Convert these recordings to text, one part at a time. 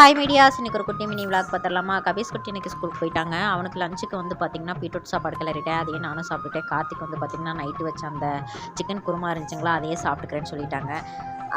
Hi medias, இன்றைக்கி ஒரு குட்டி மினி விளாக் பார்த்துடலாமா. கபீஸ் குட்டி இன்றைக்கி ஸ்கூலுக்கு போயிட்டாங்க. அவனுக்கு லஞ்சுக்கு வந்து பார்த்திங்கன்னா பீட்ரூட் சாப்பாடு கிளறிட்டேன். அதையே நானும் சாப்பிட்டுட்டேன். கார்த்திக் வந்து பார்த்திங்கன்னா நைட்டு வச்ச அந்த சிக்கன் குருமா இருந்துச்சுங்களா, அதையே சாப்பிட்டுக்கிறேன்னு சொல்லிட்டாங்க.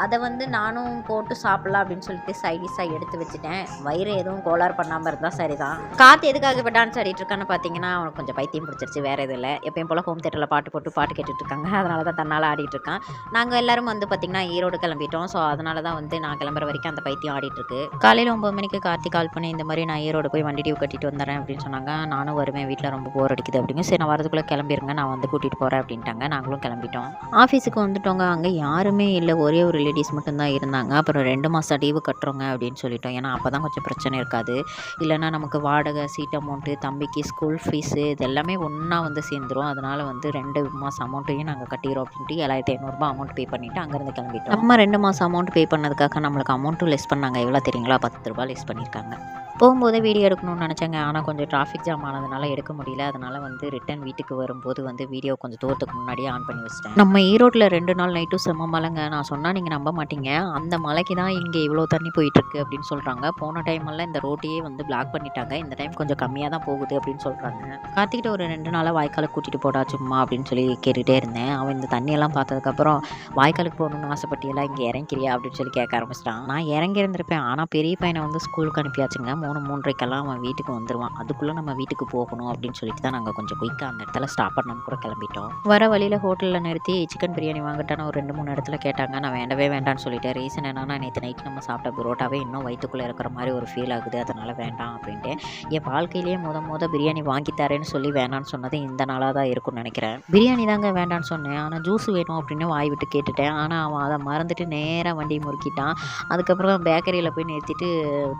அதை வந்து நானும் போட்டு சாப்பிட்லாம் அப்படின்னு சொல்லிட்டு சைடிஷாக எடுத்து வச்சுட்டேன். வயிறு எதுவும் கோளாறு பண்ணாமல் இருந்தால் சரி தான். காற்று எதுக்காக இப்போ டான்ஸ் ஆடிட்டு இருக்கான்னு பார்த்தீங்கன்னா, அவனுக்கு கொஞ்சம் பைத்தியம் பிடிச்சிருச்சு, வேறு எதுவும் இல்லை. எப்பயும் போல் ஹோம் தேட்டரில் பாட்டு போட்டு பாட்டு கேட்டுட்ருக்காங்க. அதனால தான் தன்னால் ஆடிட்டு இருக்கான். நாங்கள் எல்லோரும் வந்து பார்த்திங்கன்னா ஈரோடு கிளம்பிட்டோம். ஸோ அதனால தான் வந்து நான் கிளம்புற வரைக்கும் அந்த பைத்தியம் ஆடிட்டுருக்கு. காலையில் 9 மணிக்கு கார்த்திக் கால் பண்ணி இந்த மாதிரி நான் ஈரோடு போய் வண்டி டியூ கட்டிட்டு வந்துடுறேன் அப்படின்னு சொன்னாங்க. நானும் வருவேன், வீட்டில் ரொம்ப போர் அடிக்குது அப்படிங்க. சரி, நான் வரதுக்குள்ளே கிளம்பிடுங்க, நான் வந்து கூட்டிகிட்டு போகிறேன் அப்படின்ட்டாங்க. நாங்களும் கிளம்பிட்டோம். ஆஃபீஸுக்கு வந்துட்டோங்க. அங்கே யாருமே இல்லை, ஒரே ஒரு லேடிஸ் மட்டும்தான் இருந்தாங்க. அப்புறம் 2 மாதம் லீவு கட்டுறோங்க அப்படின்னு சொல்லிட்டோம். ஏன்னா அப்போ தான் கொஞ்சம் பிரச்சனை இருக்காது. இல்லைனா நமக்கு வாடகை, சீட் அமௌண்ட்டு, தம்பிக்கு ஸ்கூல் ஃபீஸு இது எல்லாமே ஒன்றா வந்து சேர்ந்துரும். அதனால் வந்து 2 மாதம் அமௌண்ட்டையும் நாங்கள் கட்டிடுறோம் அப்படின்ட்டு 7500 அமௌண்ட் பே பண்ணிவிட்டு அங்கேருந்து கிளம்பிட்டோம். நம்ம 2 மாதம் அமௌண்ட் பே பண்ணதுக்காக நம்மளுக்கு அமௌண்ட்டும் லெஸ் பண்ணாங்க. எவ்வளோ தெரியுங்களா? 10 ரூபா லெஸ் பண்ணியிருக்காங்க. போகும்போதே வீடியோ எடுக்கணும்னு நினச்சேங்க. ஆனால் கொஞ்சம் டிராஃபிக் ஜாம் ஆனதுனால எடுக்க முடியல. அதனால் வந்து ரிட்டன் வீட்டுக்கு வரும்போது வந்து வீடியோ கொஞ்சம் தூரத்துக்கு முன்னாடியே ஆன் பண்ணி வச்சிட்டேன். நம்ம ஈரோட்டில் 2 நாள் நைட்டும் செம்ம மழைங்க. நான் சொன்னால் நீங்கள் நம்ப மாட்டீங்க. அந்த மலைக்கு தான் இங்கே இவ்வளோ தண்ணி போயிட்டுருக்கு அப்படின்னு சொல்கிறாங்க. போன டைமெல்லாம் இந்த ரோட்டையே வந்து பிளாக் பண்ணிட்டாங்க. இந்த டைம் கொஞ்சம் கம்மியாக தான் போகுது அப்படின்னு சொல்கிறாங்க. கார்த்திகிட்ட ஒரு 2 நாளாக வாய்க்காலுக்கு கூட்டிகிட்டு போடா சும்மா அப்படின்னு சொல்லி கேட்டுகிட்டே இருந்தேன். அவன் இந்த தண்ணியெல்லாம் பார்த்ததுக்கப்புறம் வாய்க்காலுக்கு போகணுன்னு ஆசைப்பட்டியெல்லாம் இங்கே இறங்கிறியா அப்படின்னு சொல்லி கேட்க ஆரம்பிச்சிட்டான். நான் இறங்கி இருந்திருப்பேன். ஆனால் பெரிய பையனை வந்து ஸ்கூலுக்கு அனுப்பியாச்சுங்க. 3:30க்கெல்லாம் அவன் வீட்டுக்கு வந்துடுவான். அதுக்குள்ளே நம்ம வீட்டுக்கு போகணும் அப்படின்னு சொல்லிட்டு தான் நாங்கள் கொஞ்சம் குயிக்காக அந்த இடத்துல ஸ்டாப் பண்ணணும் கூட கிளம்பிட்டோம். வர வழியில் ஹோட்டலில் நிறுத்தி சிக்கன் பிரியாணி வாங்கிட்டான ஒரு 2-3 இடத்துல கேட்டாங்க. நான் வேண்டவே வேண்டான்னு சொல்லிட்டேன். ரீசன் என்னன்னா, நேற்று நைட்டு நம்ம சாப்பிட்ட புரோட்டாவே இன்னும் வயிற்றுக்குள்ளே இருக்கிற மாதிரி ஒரு ஃபீல் ஆகுது. அதனால் வேண்டாம் அப்படின்ட்டு என் வாழ்க்கையிலேயே முத பிரியாணி வாங்கி தரேன்னு சொல்லி வேணான்னு சொன்னது இந்த நாளாக தான் இருக்கும்னு நினைக்கிறேன். பிரியாணி தாங்க வேண்டான்னு சொன்னேன். ஆனால் ஜூஸ் வேணும் அப்படின்னு வாய் விட்டு கேட்டுட்டேன். ஆனால் அவன் அதை மறந்துட்டு நேராக வண்டி முறுக்கிட்டான். அதுக்கப்புறம் பேக்கரியில் போய் நிறுத்திட்டு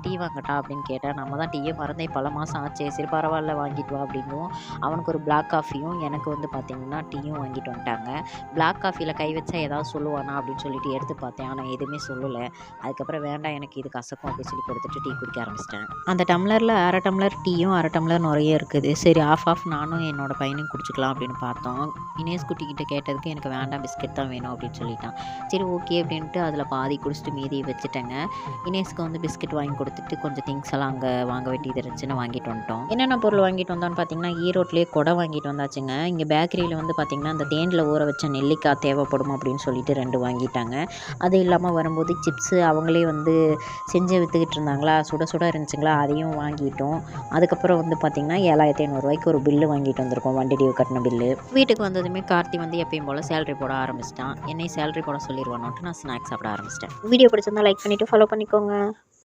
டீ வாங்கட்டா அப்படின்னு கேட்டேன். நம்ம தான் டீயே மறந்தே பல மாதம் ஆச்சு. சரி பரவாயில்ல வாங்கிட்டு வா அப்படின்னும் அவனுக்கு ஒரு பிளாக் காஃபியும் எனக்கு வந்து பார்த்திங்கன்னா டீயும் வாங்கிட்டு வந்துட்டாங்க. பிளாக் காஃபியில் கை வச்சா ஏதாவது சொல்லுவானா அப்படின்னு சொல்லிட்டு எடுத்து பார்த்தேன். ஆனால் எதுவுமே சொல்லலை. அதுக்கப்புறம் வேண்டாம் எனக்கு இது கசக்கும் அப்படின்னு சொல்லி கொடுத்துட்டு டீ குடிக்க ஆரம்பிச்சிட்டேன். அந்த டம்ளரில் 1/2 டம்ளர் டீயும் 1/2 டம்ளர் நிறைய இருக்குது. சரி ஆஃப் நானும் என்னோடய பையனையும் குடிச்சிக்கலாம் அப்படின்னு பார்த்தோம். இனேஸ் குட்டிக்கிட்ட கேட்டதுக்கு எனக்கு வேண்டாம், பிஸ்கெட் தான் வேணும் அப்படின்னு சொல்லிட்டான். சரி ஓகே அப்படின்ட்டு அதில் பாதி குடிச்சிட்டு மீதி வச்சுட்டேங்க. இனேஸ்க்கு வந்து பிஸ்கெட் வாங்கி கொடுத்துட்டு கொஞ்சம் திங்ஸ் எல்லாம் அங்கே வாங்க வேண்டியது இருந்துச்சுன்னு வாங்கிட்டு வந்துட்டோம். என்னென்ன பொருள் வாங்கிட்டு வந்தோன்னு பார்த்தீங்கன்னா, ஈரோட்லேயே கொடை வாங்கிட்டு வந்தாச்சுங்க. இங்கே பேக்கரியில் வந்து பார்த்திங்கன்னா அந்த தேனில் ஊற வச்ச நெல்லிக்காய் தேவைப்படும் அப்படின்னு சொல்லிட்டு 2 வாங்கிட்டாங்க. அது இல்லாமல் வரும்போது சிப்ஸு அவங்களே வந்து செஞ்சு விற்றுக்கிட்டு இருந்தாங்களா, சுட சுட இருந்துச்சுங்களா, அதையும் வாங்கிட்டோம். அதுக்கப்புறம் வந்து பார்த்திங்கன்னா 7500 ஒரு பில்லு வாங்கிட்டு வந்திருக்கோம், வண்டி டியூ கட்டின பில்லு. வீட்டுக்கு வந்ததுமே கார்த்தி வந்து எப்பயும் போல் சேலரி போட ஆரம்பிச்சிட்டான். என்னை சேலரி போட சொல்லிடுவானோன்ட்டு நான் ஸ்நாக்ஸ் சாப்பிட ஆரம்பிச்சிட்டேன். வீடியோ பிடிச்சிருந்தா லைக் பண்ணிவிட்டு ஃபாலோ பண்ணிக்கோங்க.